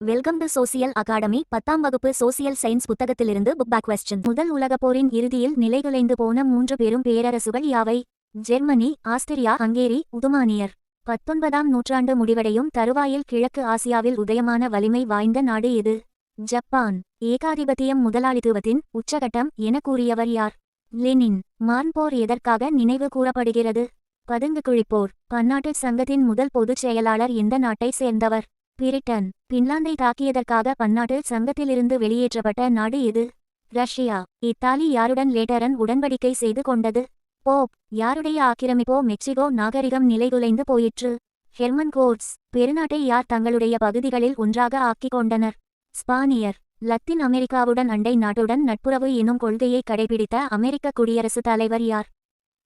Welcome to social academy. 10ஆம் வகுப்பு social science புத்தகத்திலிருந்து புக் பேக் கொஸ்டின். முதல் உலகப் போரின் இறுதியில் நிலைகுலைந்து போன 3 பெரும் பேரரசுகள் யாவை? ஜெர்மனி, ஆஸ்திரியா, ஹங்கேரி, உதுமானியர். 19ஆம் நூற்றாண்டு முடிவடையும் தருவாயில் கிழக்கு ஆசியாவில் உதயமான வலிமை வாய்ந்த நாடு எது? ஜப்பான். ஏகாதிபத்தியம் முதலாளித்துவத்தின் உச்சகட்டம் என கூறியவர் யார்? லெனின். மார்ன் போர் எதற்காக நினைவு கூறப்படுகிறது? பதுங்குகுழிப்போர். பன்னாட்டு சங்கத்தின் முதல் பொதுச் செயலாளர் எந்த நாட்டை சேர்ந்தவர்? பிரிட்டன். பின்லாந்தை தாக்கியதற்காக பன்னாட்டு சங்கத்திலிருந்து வெளியேற்றப்பட்ட நாடு எது? ரஷ்யா. இத்தாலி யாருடன் லேட்டரன் உடன்படிக்கை செய்து கொண்டது? போப். யாருடைய ஆக்கிரமிப்போ மெக்சிகோ நாகரிகம் நிலைகுலைந்து போயிற்று? Herman courts. பெருநாட்டை யார் தங்களுடைய பகுதிகளில் ஒன்றாக ஆக்கிக் கொண்டனர்? ஸ்பானியர். லத்தீன் அமெரிக்காவுடன் அண்டை நாட்டுடன் நட்புறவு எனும் கொள்கையை கடைபிடித்த அமெரிக்க குடியரசுத் தலைவர் யார்?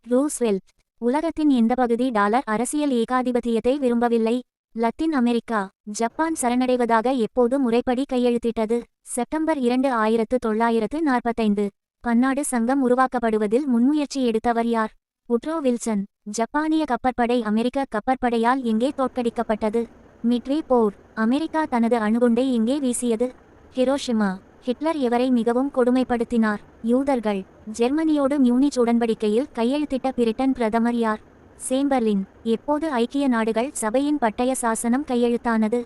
ரூஸ்வெல்ட். உலகத்தின் எந்த பகுதி டாலர் அரசியல் ஏகாதிபத்தியத்தை விரும்பவில்லை? Latin America. ஜப்பான் சரணடைவதாக எப்போது முறைப்படி கையெழுத்திட்டது? செப்டம்பர் 2, 1945. பன்னாடு சங்கம் உருவாக்கப்படுவதில் முன்முயற்சி எடுத்தவர் யார்? Woodrow Wilson. ஜப்பானிய கப்பற்படை அமெரிக்க கப்பற்படையால் எங்கே தோற்கடிக்கப்பட்டது? மிட்வே போர். அமெரிக்கா தனது அணுகுண்டை எங்கே வீசியது? ஹிரோஷிமா. ஹிட்லர் எவரை மிகவும் கொடுமைப்படுத்தினார்? யூதர்கள். ஜெர்மனியோடு மியூனிச் உடன்படிக்கையில் கையெழுத்திட்ட பிரிட்டன் பிரதமர் யார்? சேம்பர்லின். எப்போது ஐக்கிய நாடுகள் சபையின் பட்டய சாசனம் கையெழுத்தானது?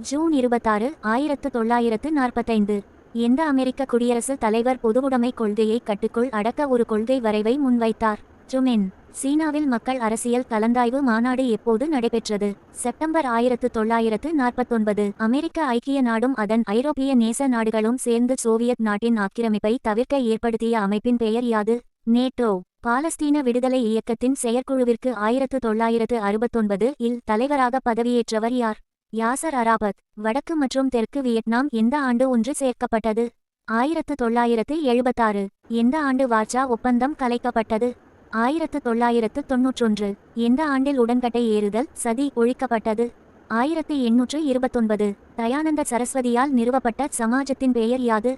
ஜூன் 26, 1945. எந்த அமெரிக்க குடியரசுத் தலைவர் பொதுவுடைமை கொள்கையை கட்டுக்குள் அடக்க ஒரு கொள்கை வரைவை முன்வைத்தார்? ட்ருமென். சீனாவில் மக்கள் அரசியல் கலந்தாய்வு மாநாடு எப்போது நடைபெற்றது? செப்டம்பர் 1949. அமெரிக்க ஐக்கிய நாடும் அதன் ஐரோப்பிய நேச நாடுகளும் சேர்ந்து சோவியத் நாட்டின் ஆக்கிரமிப்பை தவிர்க்க ஏற்படுத்திய அமைப்பின் பெயர் யாது? நேட்டோ. பாலஸ்தீன விடுதலை இயக்கத்தின் செயற்குழுவிற்கு 1969 இல் தலைவராக பதவியேற்றவர் யார்? யாசர் அரபாத். வடக்கு மற்றும் தெற்கு வியட்நாம் எந்த ஆண்டு ஒன்று சேர்க்கப்பட்டது? 1976. எந்த ஆண்டு வார்சா ஒப்பந்தம் கலைக்கப்பட்டது? 1991. எந்த ஆண்டில் உடன்கட்டை ஏறுதல் சதி ஒழிக்கப்பட்டது? 1829. தயானந்த சரஸ்வதியால் நிறுவப்பட்ட சமாஜத்தின் பெயர் யாது?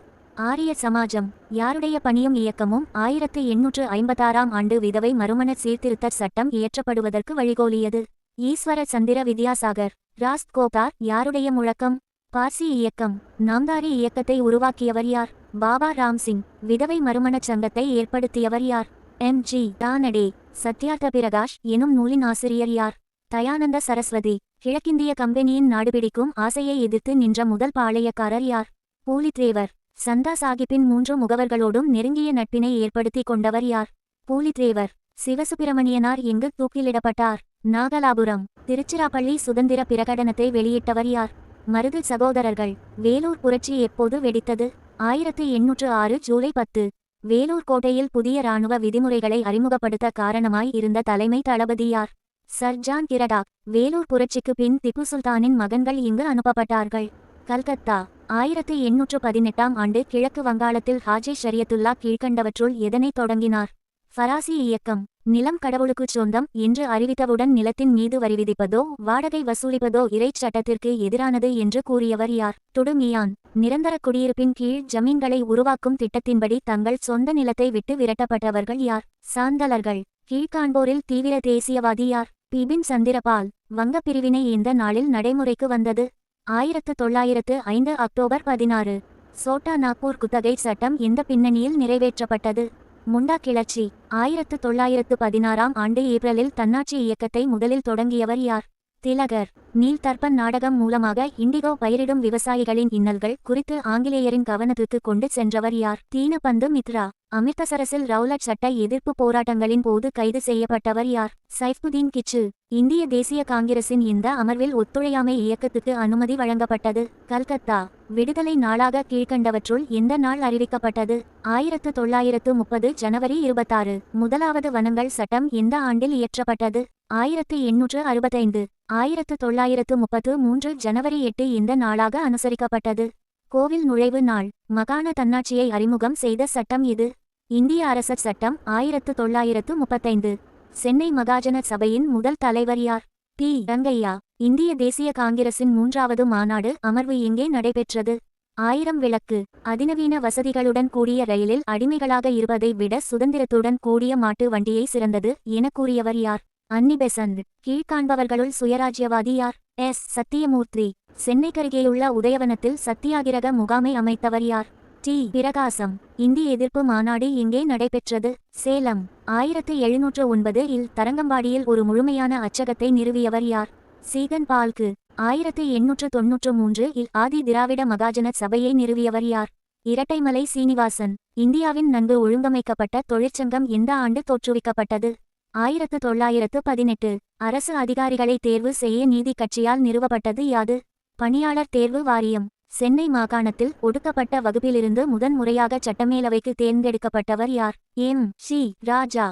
ஆரிய சமாஜம். யாருடைய பணியும் இயக்கமும் 1856ஆம் ஆண்டு விதவை மறுமண சீர்திருத்த சட்டம் இயற்றப்படுவதற்கு வழிகோலியது? ஈஸ்வர சந்திர வித்யாசாகர். ராஸ்ட் கோகார் யாருடைய முழக்கம்? பார்சி இயக்கம். நாம்தாரி இயக்கத்தை உருவாக்கியவர் யார்? பாபா ராம்சிங். விதவை மறுமணச் சங்கத்தை ஏற்படுத்தியவர் யார்? M.G. தானடே. சத்யார்த்த பிரகாஷ் எனும் நூலின் ஆசிரியர் யார்? தயானந்த சரஸ்வதி. கிழக்கிந்திய கம்பெனியின் நாடுபிடிக்கும் ஆசையை எதிர்த்து நின்ற முதல் பாளையக்காரர் யார்? பூலித்ரேவர். சந்தா சாகிப்பின் 3 முகவர்களோடும் நெருங்கிய நட்பினை ஏற்படுத்தி கொண்டவர் யார்? பூலித்ரேவர். சிவசுப்பிரமணியனார் எங்கு தூக்கிலிடப்பட்டார்? நாகலாபுரம். திருச்சிராப்பள்ளி சுதந்திர பிரகடனத்தை வெளியிட்டவர் யார்? மருது சகோதரர்கள். வேலூர் புரட்சி எப்போது வெடித்தது? 1806 ஜூலை 10. வேலூர் கோட்டையில் புதிய இராணுவ விதிமுறைகளை அறிமுகப்படுத்த காரணமாய் இருந்த தலைமை தளபதி யார்? Sir John Cradock. வேலூர் புரட்சிக்கு பின் திப்பு சுல்தானின் மகன்கள் இங்கு அனுப்பப்பட்டார்கள். கல்கத்தா. 1818ஆம் ஆண்டு கிழக்கு வங்காளத்தில் ஹாஜி ஷரியத்துல்லா கீழ்கண்டவற்றுள் எதனை தொடங்கினார்? ஃபராசி இயக்கம். நிலம் கடவுளுக்குச் சொந்தம் என்று அறிவித்தவுடன் நிலத்தின் மீது வரி விதிப்பதோ வாடகை வசூலிப்பதோ இறைச் சட்டத்திற்கு எதிரானது என்று கூறியவர் யார்? டுடு மியான். நிரந்தர குடியிருப்பின் கீழ் ஜமீன்களை உருவாக்கும் திட்டத்தின்படி தங்கள் சொந்த நிலத்தை விட்டு விரட்டப்பட்டவர்கள் யார்? சாந்தலர்கள். கீழ்காண்போரில் தீவிர தேசியவாதி யார்? பிபின் சந்திரபால். வங்கப் பிரிவினை எந்த நாளில் நடைமுறைக்கு வந்தது? 1905 அக்டோபர் 16. சோட்டா நாக்பூர் குத்தகை சட்டம் எந்த பின்னணியில் நிறைவேற்றப்பட்டது? முண்டா கிளர்ச்சி. 1916ஆம் ஆண்டு ஏப்ரலில் தன்னாட்சி இயக்கத்தை முதலில் தொடங்கியவர் யார்? திலகர். நீல் தர்பன் நாடகம் மூலமாக இண்டிகோ பயிரிடும் விவசாயிகளின் இன்னல்கள் குறித்து ஆங்கிலேயரின் கவனத்துக்கு கொண்டு சென்றவர் யார்? தீனபந்து மித்ரா. அமிர்தசரஸில் ரவுலட் சட்ட எதிர்ப்பு போராட்டங்களின் போது கைது செய்யப்பட்டவர் யார்? சைஃபுதீன் கிச்சு. இந்திய தேசிய காங்கிரசின் இந்த அமர்வில் ஒத்துழையாமை இயக்கத்துக்கு அனுமதி வழங்கப்பட்டது? கல்கத்தா. விடுதலை நாளாக கீழ்கண்டவற்றுள் எந்த நாள் அறிவிக்கப்பட்டது? 1930 ஜனவரி 26. முதலாவது வனங்கள் சட்டம் எந்த ஆண்டில் இயற்றப்பட்டது? 1865. 1933 ஜனவரி 8 இந்த நாளாக அனுசரிக்கப்பட்டது? கோவில் நுழைவு நாள். மகாண தன்னாட்சியை அறிமுகம் செய்த சட்டம் இது? இந்திய அரசர் சட்டம் 1935. சென்னை மகாஜன சபையின் முதல் தலைவர் யார்? டி. ரங்கையா. இந்திய தேசிய காங்கிரசின் 3வது மாநாடு அமர்வு எங்கே நடைபெற்றது? 1000 விளக்கு. அதிநவீன வசதிகளுடன் கூடிய ரயிலில் அடிமைகளாக இருப்பதை விட சுதந்திரத்துடன் கூடிய மாட்டு வண்டியை சிறந்தது என கூறியவர் யார்? அன்னி பெசன்ட். கீழ்காண்பவர்களுள் சுயராஜ்யவாதி யார்? எஸ். சத்தியமூர்த்தி. சென்னைக்கருகேயுள்ள உதயவனத்தில் சத்தியாகிரக முகாமை அமைத்தவர் யார்? டி. பிரகாசம். இந்தி எதிர்ப்பு மாநாடு எங்கே நடைபெற்றது? சேலம். 1709 இல் தரங்கம்பாடியில் ஒரு முழுமையான அச்சகத்தை நிறுவியவர் யார்? சீகன் பால்கு. 1893 இல் ஆதி திராவிட மகாஜன சபையை நிறுவியவர் யார்? இரட்டைமலை சீனிவாசன். இந்தியாவின் நன்கு ஒழுங்கமைக்கப்பட்ட தொழிற்சங்கம் எந்த ஆண்டு தோற்றுவிக்கப்பட்டது? 1918. அரசு அதிகாரிகளை தேர்வு செய்ய நீதி கட்சியால் நிறுவப்பட்டது யாது? பணியாளர் தேர்வு வாரியம். சென்னை மாகாணத்தில் ஒடுக்கப்பட்ட வகுப்பிலிருந்து முதன் முறையாக சட்டமேலவைக்கு தேர்ந்தெடுக்கப்பட்டவர் யார்? எம். சி. ராஜா.